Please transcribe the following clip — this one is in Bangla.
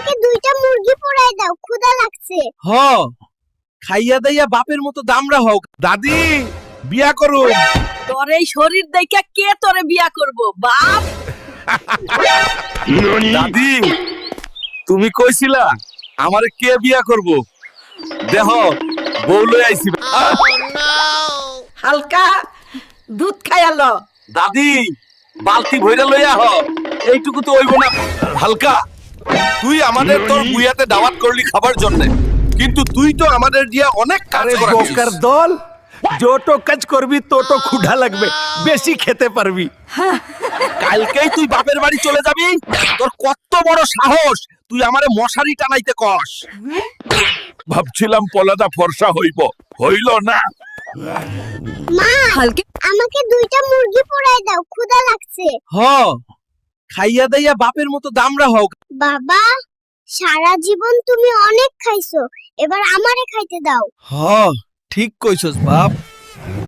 আমাকে দুইটা মুরগি পোড়াই দাও, ক্ষুধা লাগছে। হ খাইয়া দাইয়া বাপের মতো দামরা হোক। দাদি বিয়া করো। তোর এই শরীর দেখে কে তোরে বিয়া করব বাপ? দাদি তুমি কইছিলা আমারে কে বিয়া করব? দেহ বউ লই আইছি। হালকা দুধ খাইয়ালো। দাদি বালতি ভইরা লইয়া হ, এইটুকু তো হইব না। হালকা তুই আমাদের তোর বুয়াতে দাওয়াত করলি খাবার জন্য, কিন্তু তুই তো আমাদের দিয়া অনেক কাজ আরে করাছিস। বোকার দল, যত কাজ করবি তত ক্ষুধা লাগবে, বেশি খেতে পারবি। কালকেই তুই বাপের বাড়ি চলে যাবি? তোর কত বড় সাহস, তুই আমারে মশারি টানাইতে কস? ভাবছিলাম পলাদা ফর্সা হইব, হইল না। মা, হালকা আমাকে দুইটা মুরগি পোড়াই দাও, ক্ষুধা লাগছে। হ খাইয়া দাইয়া বাপের মতো দামরা হোক। বাবা, সারা জীবন তুমি অনেক খাইছো, এবার আমারে খাইতে দাও। হ ঠিক কইছস বাপ।